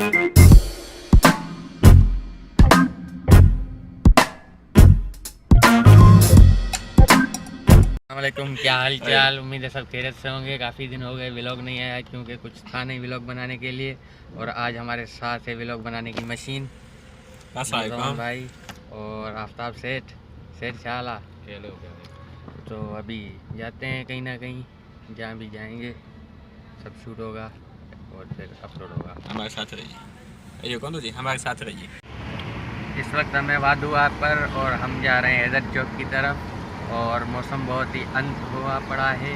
अस्सलामुअलैकुम, क्या हाल चाल। उम्मीद है सब खैरियत से होंगे। काफ़ी दिन हो गए व्लॉग नहीं आया क्योंकि कुछ था नहीं व्लॉग बनाने के लिए। और आज हमारे साथ है व्लॉग बनाने की मशीन भाई और आफ्ताब सेठ शाला। तो अभी जाते हैं कहीं ना कहीं, जहाँ भी जाएंगे सब शूट होगा और फिर अपलोड होगा। हमारे साथ रहिए। ये कौन जी हमारे साथ रहिए। इस वक्त हमें वादुआ पर और हम जा रहे हैं हैदर चौक की तरफ और मौसम बहुत ही अंत हुआ पड़ा है।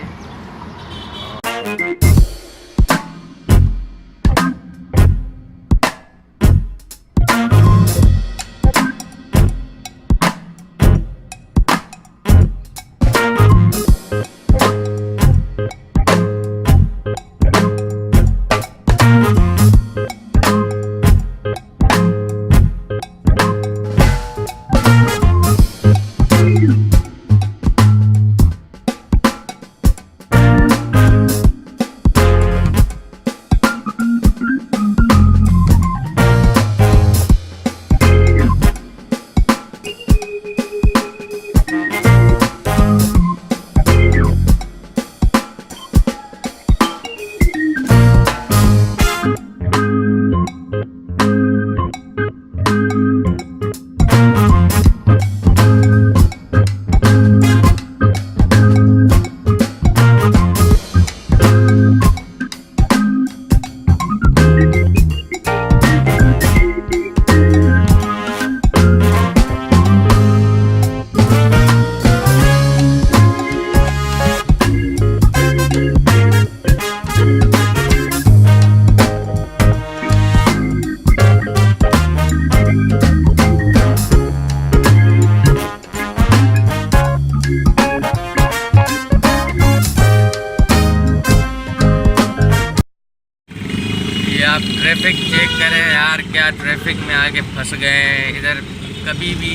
आप ट्रैफिक चेक करें यार, क्या ट्रैफिक में आके फंस गए। इधर कभी भी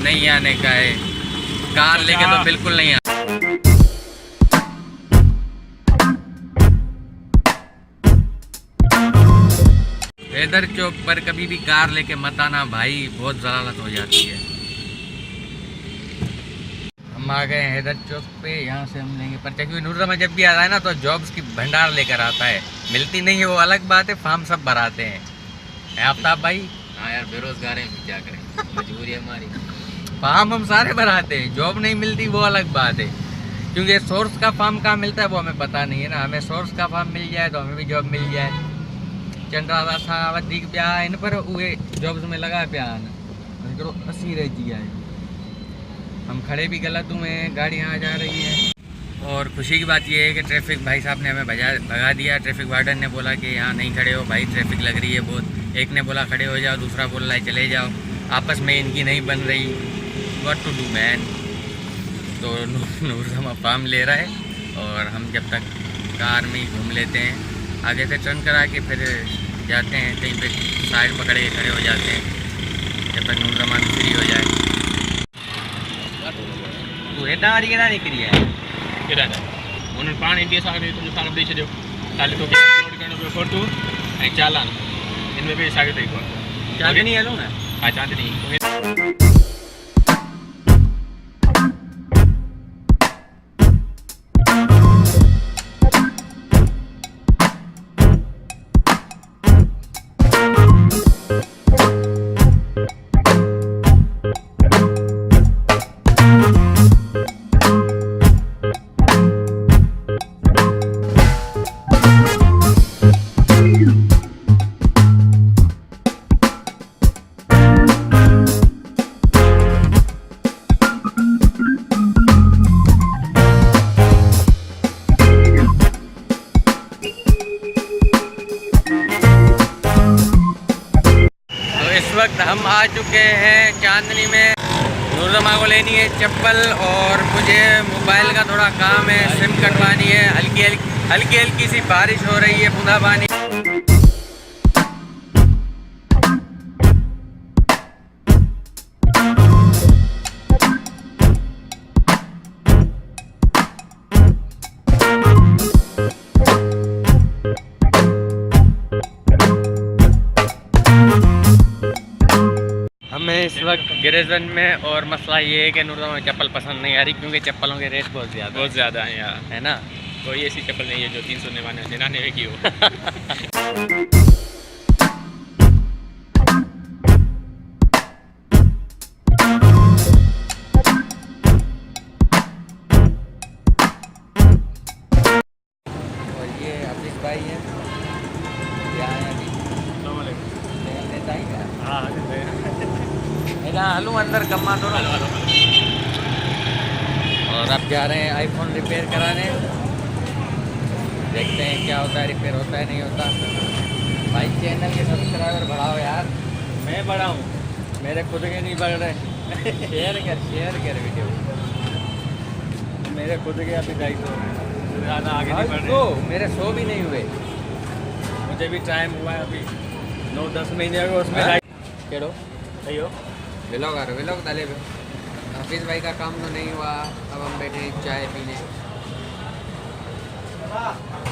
नहीं आने का है, कार लेके तो बिल्कुल नहीं आ। हैदर चौक पर कभी भी कार लेके मत आना भाई, बहुत ज़लालत हो जाती है। हम आ गए हैदर चौक पे, यहाँ से हम लेंगे पर्चा क्योंकि नूरजमा जब भी आता है ना तो जॉब्स की भंडार लेकर आता है। मिलती नहीं है वो अलग बात है, फार्म सब भराते हैं। आफ्ताब भाई हाँ यार, बेरोजगार हैं, क्या करें, मजबूरी है हमारी। फार्म हम सारे भराते हैं, जॉब नहीं मिलती वो अलग बात है। क्योंकि सोर्स का फार्म कहाँ मिलता है वो हमें पता नहीं है ना। हमें सोर्स का फार्म मिल जाए तो हमें भी जॉब मिल जाए। चंद्रा था वधिक पिया इन पर उहे जॉब्स में लगा पिया करो 80 रह जी है। हम खड़े भी गलत हुए हैं, गाड़ियाँ आ जा रही हैं। और खुशी की बात यह है कि ट्रैफिक भाई साहब ने हमें भगा दिया। ट्रैफिक वार्डन ने बोला कि यहाँ नहीं खड़े हो भाई, ट्रैफिक लग रही है बहुत। एक ने बोला खड़े हो जाओ, दूसरा बोल रहा है चले जाओ। आपस में इनकी नहीं बन रही, व्हाट टू डू मैन। तो नूरजमा फार्म ले रहा है और हम जब तक कार में ही घूम लेते हैं, आगे से टर्न करा के फिर जाते हैं कहीं पे, साइड पकड़े के खड़े हो जाते हैं जब तक नूरजमा फ्री हो जाए। हेॾा वारी केॾा निकिरी आहे, केॾा हुननि पाण इंडिया सां तुंहिंजो फार्म ॾेई छॾियो। ख़ाली तोखे अपलोड करिणो पियो फोटो ऐं चालान, हिन में बि साॻियो अथई कोन। चांदनी हलूं न? हा चांदनी। वक्त हम आ चुके हैं चांदनी में। नूरजमा को लेनी है चप्पल और मुझे मोबाइल का थोड़ा काम है, सिम कटवानी है। हल्की हल्की सी बारिश हो रही है, बूंदाबांदी। इस वक्त गिरिजन में और मसला ये है कि नूरजहां में चप्पल पसंद नहीं आ रही क्योंकि चप्पलों के रेट बहुत ज़्यादा बहुत ज़्यादा है यार, है ना। कोई ऐसी चप्पल नहीं है जो 399 की हो। और ये हफीज़ भाई हैं, ये आए अभी लेता ही क्या हलू अंदर कमा दो। और अब जा रहे हैं आईफोन रिपेयर कराने, देखते हैं क्या होता है, रिपेयर होता है नहीं होता। भाई चैनल के सब्सक्राइबर बढ़ाओ यार। मैं बड़ा हूँ, मेरे खुद के नहीं बढ़ रहे। शेयर कर वीडियो। मेरे खुद के अभी 250 ज़्यादा आगे नहीं बढ़ तो रहे। मेरे 100 भी नहीं हुए। मुझे भी टाइम हुआ है अभी 9-10 महीने हो गए उसमें। हाँ? केड़ो सही हो। विलोग डाले हुए। हफीज़ भाई का काम तो नहीं हुआ, अब हम बैठे हैं चाय पीने।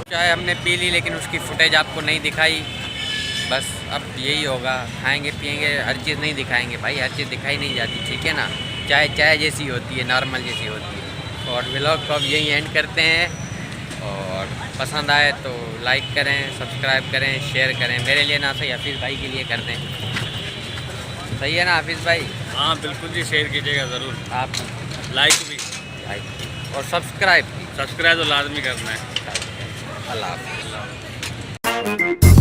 चाय हमने पी ली लेकिन उसकी फुटेज आपको नहीं दिखाई। बस अब यही होगा, खाएंगे पिएंगे, हर चीज़ नहीं दिखाएंगे भाई, हर चीज़ दिखाई नहीं जाती, ठीक है ना। चाय चाय जैसी होती है, नॉर्मल जैसी होती है। और व्लॉग को अब यही एंड करते हैं, और पसंद आए तो लाइक करें, सब्सक्राइब करें, शेयर करें। मेरे लिए ना सही, हफीज़ भाई के लिए कर दें। सही है ना हफीज़ भाई? हाँ बिल्कुल जी, शेयर कीजिएगा ज़रूर, आप लाइक भी, लाइक और सब्सक्राइब सब्सक्राइब तो लाजमी करना है। अल्लाह हाफ़िज़।